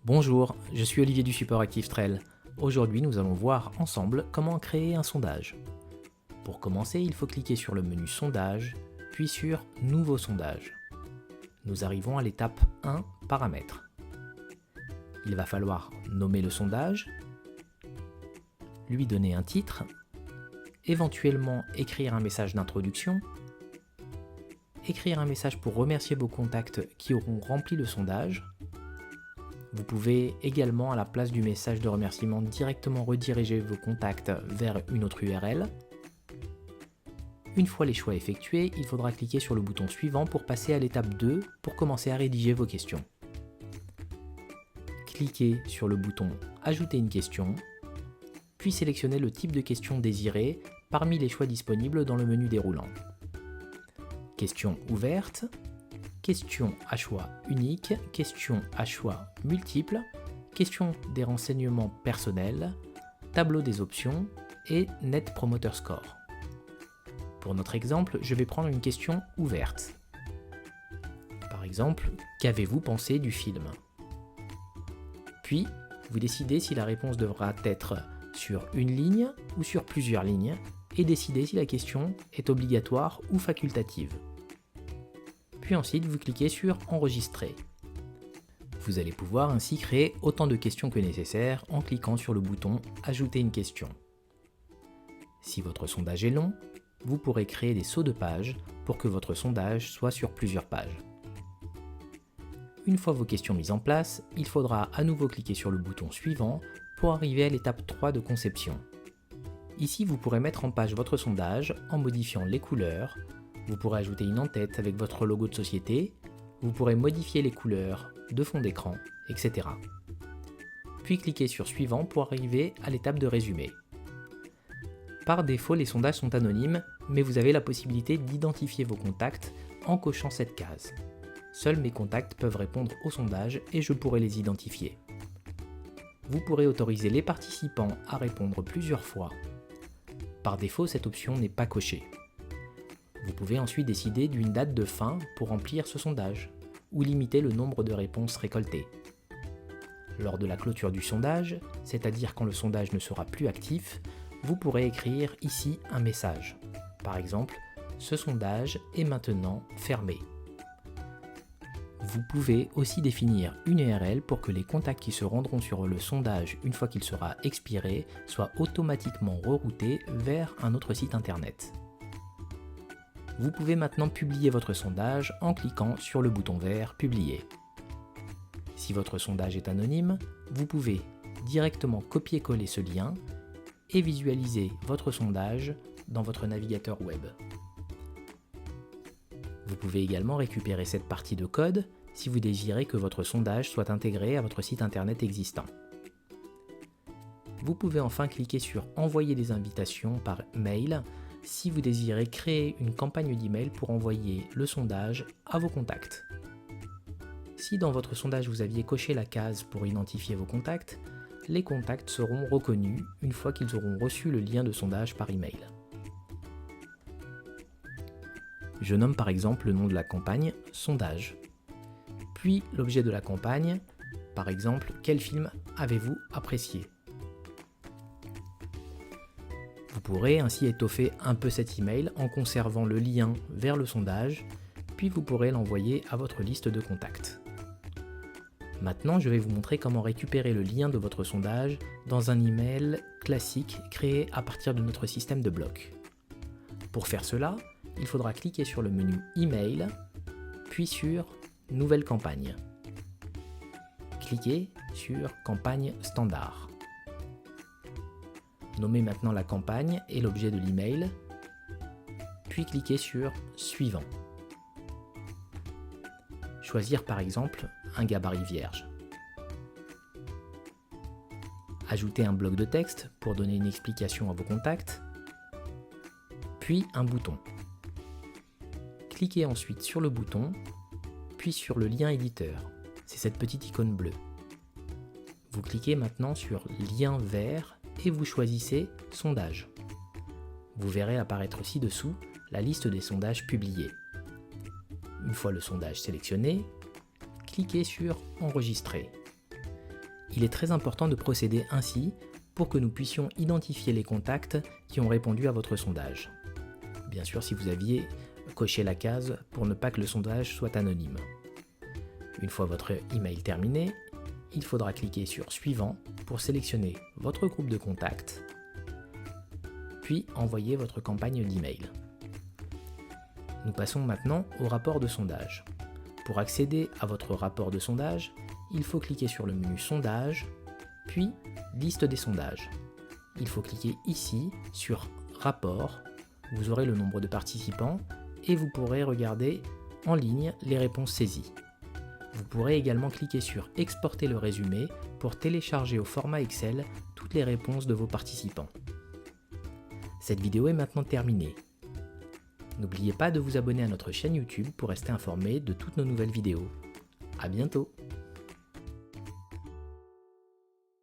Bonjour, je suis Olivier du support ActiveTrail. Aujourd'hui, nous allons voir ensemble comment créer un sondage. Pour commencer, il faut cliquer sur le menu Sondage, puis sur Nouveau sondage. Nous arrivons à l'étape 1, Paramètres. Il va falloir nommer le sondage, lui donner un titre, éventuellement écrire un message d'introduction, écrire un message pour remercier vos contacts qui auront rempli le sondage. Vous pouvez également, à la place du message de remerciement, directement rediriger vos contacts vers une autre URL. Une fois les choix effectués, il faudra cliquer sur le bouton suivant pour passer à l'étape 2 pour commencer à rédiger vos questions. Cliquez sur le bouton Ajouter une question, puis sélectionnez le type de question désirée parmi les choix disponibles dans le menu déroulant. Question ouverte, question à choix unique, question à choix multiple, question des renseignements personnels, tableau des options et Net Promoter Score. Pour notre exemple, je vais prendre une question ouverte. Par exemple, qu'avez-vous pensé du film? Puis, vous décidez si la réponse devra être sur une ligne ou sur plusieurs lignes et décidez si la question est obligatoire ou facultative. Puis ensuite, vous cliquez sur Enregistrer. Vous allez pouvoir ainsi créer autant de questions que nécessaire en cliquant sur le bouton Ajouter une question. Si votre sondage est long, vous pourrez créer des sauts de pages pour que votre sondage soit sur plusieurs pages. Une fois vos questions mises en place, il faudra à nouveau cliquer sur le bouton suivant pour arriver à l'étape 3 de conception. Ici, vous pourrez mettre en page votre sondage en modifiant les couleurs. Vous pourrez ajouter une en-tête avec votre logo de société, vous pourrez modifier les couleurs de fond d'écran, etc. Puis cliquez sur Suivant pour arriver à l'étape de résumé. Par défaut, les sondages sont anonymes, mais vous avez la possibilité d'identifier vos contacts en cochant cette case. Seuls mes contacts peuvent répondre au sondage et je pourrai les identifier. Vous pourrez autoriser les participants à répondre plusieurs fois. Par défaut, cette option n'est pas cochée. Vous pouvez ensuite décider d'une date de fin pour remplir ce sondage, ou limiter le nombre de réponses récoltées. Lors de la clôture du sondage, c'est-à-dire quand le sondage ne sera plus actif, vous pourrez écrire ici un message. Par exemple, ce sondage est maintenant fermé. Vous pouvez aussi définir une URL pour que les contacts qui se rendront sur le sondage une fois qu'il sera expiré soient automatiquement reroutés vers un autre site internet. Vous pouvez maintenant publier votre sondage en cliquant sur le bouton vert « Publier ». Si votre sondage est anonyme, vous pouvez directement copier-coller ce lien et visualiser votre sondage dans votre navigateur web. Vous pouvez également récupérer cette partie de code si vous désirez que votre sondage soit intégré à votre site internet existant. Vous pouvez enfin cliquer sur « Envoyer des invitations par mail » si vous désirez créer une campagne d'email pour envoyer le sondage à vos contacts. Si dans votre sondage vous aviez coché la case pour identifier vos contacts, les contacts seront reconnus une fois qu'ils auront reçu le lien de sondage par email. Je nomme par exemple le nom de la campagne « Sondage », puis l'objet de la campagne, par exemple « Quel film avez-vous apprécié ?» Vous pourrez ainsi étoffer un peu cet email en conservant le lien vers le sondage, puis vous pourrez l'envoyer à votre liste de contacts. Maintenant, je vais vous montrer comment récupérer le lien de votre sondage dans un email classique créé à partir de notre système de blocs. Pour faire cela, il faudra cliquer sur le menu Email, puis sur Nouvelle campagne. Cliquez sur Campagne standard. Nommez maintenant la campagne et l'objet de l'email, puis cliquez sur Suivant. Choisir par exemple un gabarit vierge. Ajouter un bloc de texte pour donner une explication à vos contacts, puis un bouton. Cliquez ensuite sur le bouton, puis sur le lien éditeur, c'est cette petite icône bleue. Vous cliquez maintenant sur Lien vert et vous choisissez Sondage. Vous verrez apparaître ci-dessous la liste des sondages publiés. Une fois le sondage sélectionné, cliquez sur Enregistrer. Il est très important de procéder ainsi pour que nous puissions identifier les contacts qui ont répondu à votre sondage. Bien sûr, si vous aviez coché la case pour ne pas que le sondage soit anonyme. Une fois votre email terminé, il faudra cliquer sur Suivant pour sélectionner votre groupe de contacts, puis envoyer votre campagne d'email. Nous passons maintenant au rapport de sondage. Pour accéder à votre rapport de sondage, il faut cliquer sur le menu Sondage, puis Liste des sondages. Il faut cliquer ici sur Rapport, vous aurez le nombre de participants et vous pourrez regarder en ligne les réponses saisies. Vous pourrez également cliquer sur Exporter le résumé pour télécharger au format Excel toutes les réponses de vos participants. Cette vidéo est maintenant terminée. N'oubliez pas de vous abonner à notre chaîne YouTube pour rester informé de toutes nos nouvelles vidéos. À bientôt!